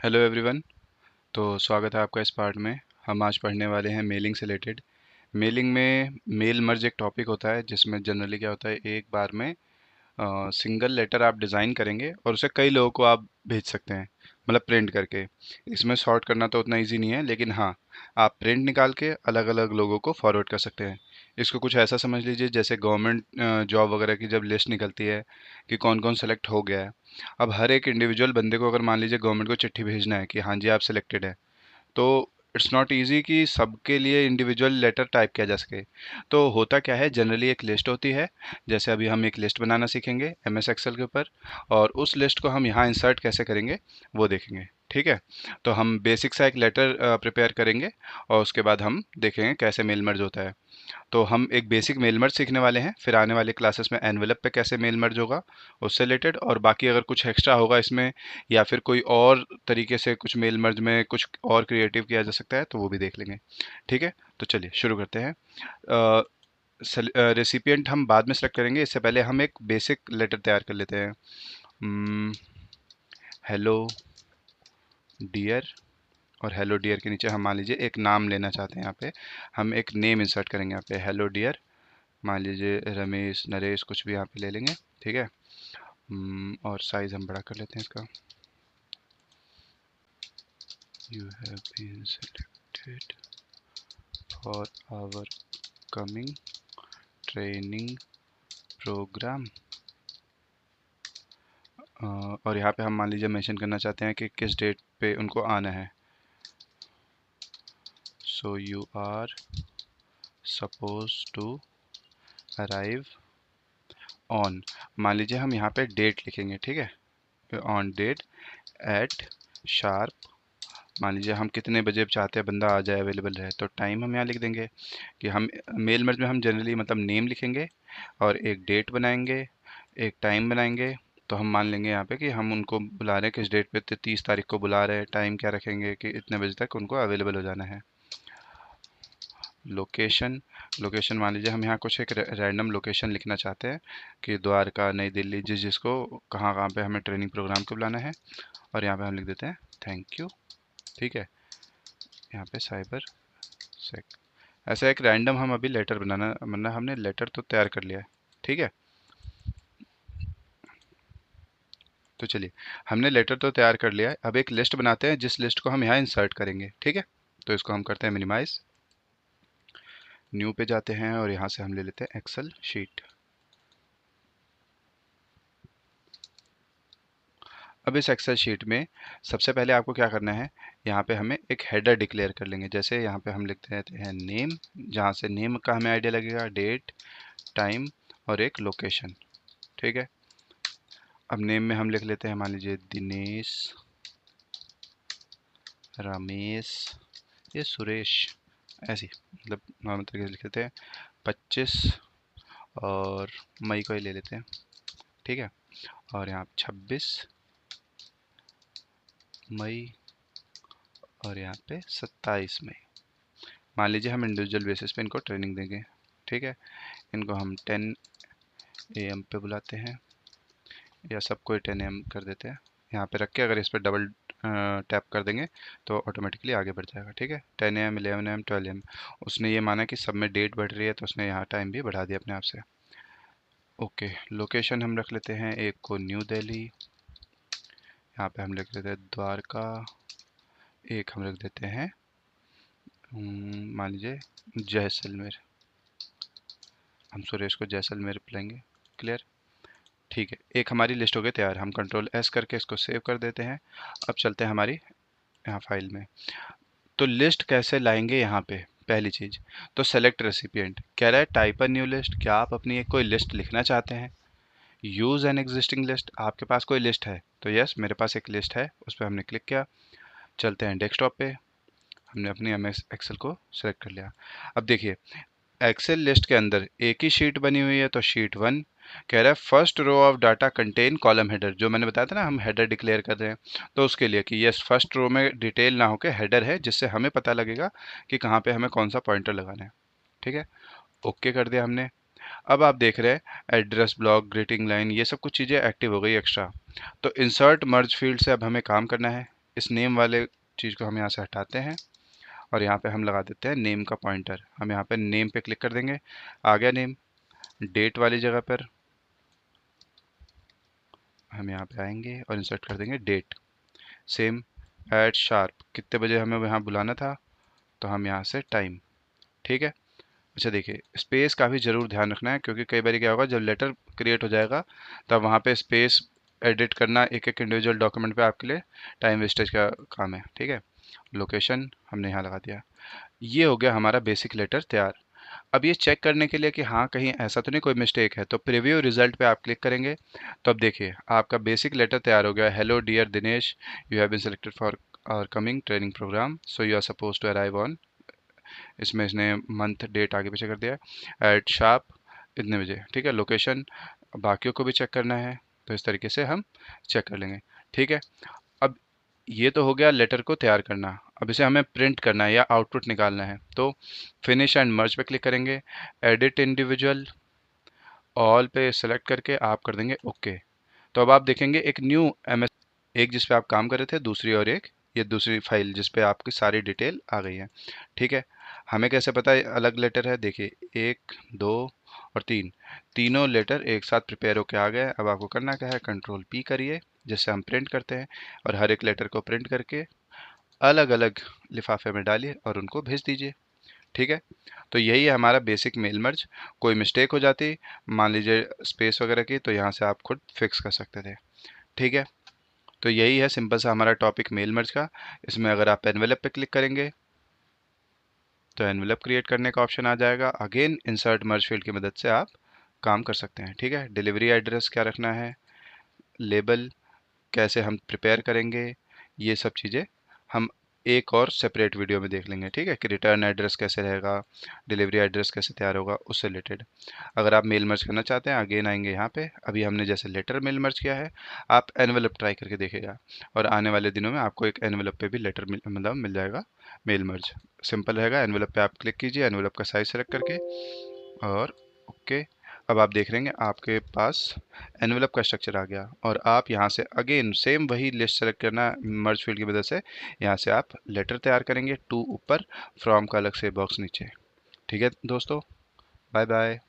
Hello everyone. तो स्वागत है आपका इस पार्ट में। हम आज पढ़ने वाले हैं मेलिंग से रिलेटेड। मेलिंग में मेल मर्ज एक टॉपिक होता है जिसमें जनरली क्या होता है, एक बार में सिंगल लेटर आप डिज़ाइन करेंगे और उसे कई लोगों को आप भेज सकते हैं, मतलब प्रिंट करके। इसमें सॉर्ट करना तो उतना इजी नहीं है, लेकिन हाँ, आप प्रिंट निकाल के अलग अलग लोगों को फॉरवर्ड कर सकते हैं। इसको कुछ ऐसा समझ लीजिए जैसे गवर्नमेंट जॉब वगैरह की जब लिस्ट निकलती है कि कौन कौन सेलेक्ट हो गया है। अब हर एक इंडिविजुअल बंदे को अगर मान लीजिए गवर्नमेंट को चिट्ठी भेजना है कि हाँ जी आप सिलेक्टेड है, तो इट्स नॉट इजी कि सबके लिए इंडिविजुअल लेटर टाइप किया जा सके। तो होता क्या है, जनरली एक लिस्ट होती है। जैसे अभी हम एक लिस्ट बनाना सीखेंगे एमएस एक्सेल के ऊपर, और उस लिस्ट को हम यहाँ इंसर्ट कैसे करेंगे वो देखेंगे। ठीक है, तो हम बेसिक सा एक लेटर प्रिपेयर करेंगे और उसके बाद हम देखेंगे कैसे मेल मर्ज होता है। तो हम एक बेसिक मेल मर्ज सीखने वाले हैं, फिर आने वाले क्लासेस में एनवेलप पे कैसे मेल मर्ज होगा उससे रिलेटेड, और बाकी अगर कुछ एक्स्ट्रा होगा इसमें या फिर कोई और तरीके से कुछ मेल मर्ज में कुछ और क्रिएटिव किया जा सकता है तो वो भी देख लेंगे। ठीक है, तो चलिए शुरू करते हैं। रेसिपिएंट हम बाद में सेलेक्ट करेंगे, इससे पहले हम एक बेसिक लेटर तैयार कर लेते हैं। हेलो डियर, और हेलो डियर के नीचे हम मान लीजिए एक नाम लेना चाहते हैं। यहाँ पे हम एक नेम इंसर्ट करेंगे। यहाँ पे हेलो डियर, मान लीजिए रमेश नरेश कुछ भी यहाँ पे ले लेंगे। ठीक है, और साइज हम बड़ा कर लेते हैं इसका। You have been selected for our coming training programme. और यहाँ पे हम मान लीजिए मेंशन करना चाहते हैं कि किस डेट पे उनको आना है। So you are suppose to arrive on, मान लीजिए हम यहाँ पे डेट लिखेंगे। ठीक है, ऑन डेट एट शार्प, मान लीजिए हम कितने बजे चाहते हैं बंदा आ जाए, अवेलेबल रहे, तो टाइम हम यहाँ लिख देंगे कि हम मेल मर्ज में हम जनरली मतलब नेम लिखेंगे और एक डेट बनाएंगे, एक टाइम बनाएंगे। तो हम मान लेंगे यहाँ पे कि हम उनको बुला रहे हैं किस डेट पे, तो 30 तारीख को बुला रहे हैं। टाइम क्या रखेंगे कि इतने बजे तक उनको अवेलेबल हो जाना है। लोकेशन, लोकेशन मान लीजिए हम यहाँ कुछ एक रैंडम लोकेशन लिखना चाहते हैं कि द्वारका, नई दिल्ली, जिसको कहाँ कहाँ पे हमें ट्रेनिंग प्रोग्राम को बुलाना है, और यहाँ पे हम लिख देते हैं थैंक यू। ठीक है, यहाँ पे साइबर सेक, ऐसा एक रैंडम हम अभी लेटर बनाना, मतलब हमने लेटर तो तैयार कर लिया है। ठीक है, तो चलिए हमने लेटर तो तैयार कर लिया है, अब एक लिस्ट बनाते हैं जिस लिस्ट को हम यहाँ इंसर्ट करेंगे। ठीक है, तो इसको हम करते हैं मिनिमाइज, न्यू पे जाते हैं और यहाँ से हम ले लेते हैं एक्सेल शीट। अब इस एक्सेल शीट में सबसे पहले आपको क्या करना है, यहाँ पे हमें एक हेडर डिक्लेयर कर लेंगे। जैसे यहाँ पे हम लिखते हैं नेम, जहाँ से नेम का हमें आइडिया लगेगा, डेट, टाइम और एक लोकेशन। ठीक है, अब नेम में हम लिख लेते हैं मान लीजिए दिनेश, रमेश, ये सुरेश, ऐसी मतलब नॉर्मल तरीके से लिख लेते हैं। 25 और मई को ही ले लेते हैं। ठीक है, और यहाँ 26 मई और यहाँ पे 27 मई। मान लीजिए हम इंडिविजुअल बेसिस पे इनको ट्रेनिंग देंगे। ठीक है, इनको हम 10 AM पे बुलाते हैं, या सबको 10 AM कर देते हैं। यहाँ पे रख के अगर इस पर डबल टैप कर देंगे तो ऑटोमेटिकली आगे बढ़ जाएगा। ठीक है, 10 AM 11 AM 12 AM। उसने ये माना कि सब में डेट बढ़ रही है तो उसने यहाँ टाइम भी बढ़ा दिया अपने आप से। ओके, लोकेशन हम रख लेते हैं, एक को न्यू दिल्ली, यहाँ पे हम लिख लेते हैं द्वारका, एक हम रख देते हैं मान लीजिए जैसलमेर, हम सुरेश को जैसलमेर बुलाएंगे। क्लियर। ठीक है, एक हमारी लिस्ट हो गई तैयार, हम कंट्रोल एस करके इसको सेव कर देते हैं। अब चलते हैं हमारी यहाँ फाइल में। तो लिस्ट कैसे लाएंगे यहाँ पे, पहली चीज़ तो सेलेक्ट रेसिपिएंट कह रहा है टाइप अ न्यू लिस्ट। क्या आप अपनी एक कोई लिस्ट लिखना चाहते हैं? यूज़ एन एग्जिस्टिंग लिस्ट, आपके पास कोई लिस्ट है तो यस मेरे पास एक लिस्ट है, उस पर हमने क्लिक किया। चलते हैं डेस्कटॉप पे, हमने अपनी एमएस एक्सेल को सेलेक्ट कर लिया। अब देखिए एक्सेल लिस्ट के अंदर एक ही शीट बनी हुई है, तो शीट 1 कह रहा है first row of data contain column header, जो मैंने बताया था ना हम हेडर डिक्लेयर कर रहे हैं, तो उसके लिए कि यस फर्स्ट रो में डिटेल ना होकर हेडर है, जिससे हमें पता लगेगा कि कहाँ पे हमें कौन सा पॉइंटर लगाना है। ठीक है, ओके कर दिया हमने। अब आप देख रहे हैं एड्रेस ब्लॉक, ग्रीटिंग लाइन, ये सब कुछ चीज़ें एक्टिव हो गई एक्स्ट्रा। तो इंसर्ट मर्ज फील्ड से अब हमें काम करना है। इस नेम वाले चीज़ को हम यहाँ से हटाते हैं और यहाँ पे हम लगा देते हैं नेम का पॉइंटर। हम यहाँ पे नेम पे क्लिक कर देंगे, आ गया नेम। डेट वाली जगह पर हम यहाँ पे आएंगे और इंसर्ट कर देंगे डेट। सेम एट शार्प कितने बजे हमें यहाँ बुलाना था, तो हम यहाँ से टाइम। ठीक है। अच्छा देखिए, स्पेस का भी ज़रूर ध्यान रखना है, क्योंकि कई बार क्या होगा जब लेटर क्रिएट हो जाएगा तब वहाँ पे स्पेस एडिट करना एक एक इंडिविजुअल डॉक्यूमेंट पे आपके लिए टाइम वेस्टेज का काम है। ठीक है। लोकेशन हमने यहाँ लगा दिया। ये हो गया हमारा बेसिक लेटर तैयार। अब ये चेक करने के लिए कि हाँ कहीं ऐसा तो नहीं कोई मिस्टेक है, तो प्रीव्यू रिजल्ट पे आप क्लिक करेंगे। तो अब देखिए आपका बेसिक लेटर तैयार हो गया। Hello dear Dinesh, you have been selected for our coming training programme, so you are suppose to arrive on, इसमें इसने मंथ डेट आगे पीछे कर दिया है, एट शार्प इतने बजे। ठीक है। लोकेशन बाकियों को भी चेक करना है, तो इस तरीके से हम चेक कर लेंगे। ठीक है। अब ये तो हो गया लेटर को तैयार करना। अब इसे हमें प्रिंट करना है या आउटपुट निकालना है, तो फिनिश एंड मर्ज पे क्लिक करेंगे, एडिट इंडिविजुअल ऑल पे सेलेक्ट करके आप कर देंगे ओके। तो अब आप देखेंगे एक न्यू एमएस, एक जिस पे आप काम कर रहे थे, दूसरी और एक ये दूसरी फाइल जिस पे आपकी सारी डिटेल आ गई है। ठीक है। हमें कैसे पता है अलग लेटर है, देखिए 1 2 और 3, तीनों लेटर एक साथ प्रिपेयर होके आ गए। अब आपको करना क्या है, कंट्रोल पी करिए जैसे हम प्रिंट करते हैं, और हर एक लेटर को प्रिंट करके अलग अलग लिफाफे में डालिए और उनको भेज दीजिए। ठीक है। तो यही है हमारा बेसिक मेल मर्ज। कोई मिस्टेक हो जाती मान लीजिए स्पेस वगैरह की, तो यहाँ से आप खुद फिक्स कर सकते थे। ठीक है। तो यही है सिंपल सा हमारा टॉपिक मेल मर्ज का। इसमें अगर आप एनवेलप पे क्लिक करेंगे तो एनवेलप क्रिएट करने का ऑप्शन आ जाएगा। अगेन इंसर्ट मर्ज फील्ड की मदद से आप काम कर सकते हैं। ठीक है। डिलीवरी एड्रेस क्या रखना है, लेबल कैसे हम प्रिपेयर करेंगे, ये सब चीज़ें हम एक और सेपरेट वीडियो में देख लेंगे। ठीक है। कि रिटर्न एड्रेस कैसे रहेगा, डिलीवरी एड्रेस कैसे तैयार होगा, उससे रिलेटेड। अगर आप मेल मर्ज करना चाहते हैं अगेन आएंगे यहाँ पे। अभी हमने जैसे लेटर मेल मर्ज किया है, आप एनवेलप ट्राई करके देखिएगा, और आने वाले दिनों में आपको एक एनवेलप पे भी लेटर मतलब मिल जाएगा मेल मर्ज। सिंपल रहेगा। एनवेलप पे आप क्लिक कीजिए, एनवेलप का साइज सेलेक्ट करके, और ओके। अब आप देख रहे हैं आपके पास एनवेलप का स्ट्रक्चर आ गया, और आप यहाँ से अगेन सेम वही लिस्ट सेलेक्ट करना मर्ज फील्ड की मदद से। यहाँ से आप लेटर तैयार करेंगे, टू ऊपर, फ्रॉम का अलग से बॉक्स नीचे। ठीक है दोस्तों, बाय बाय।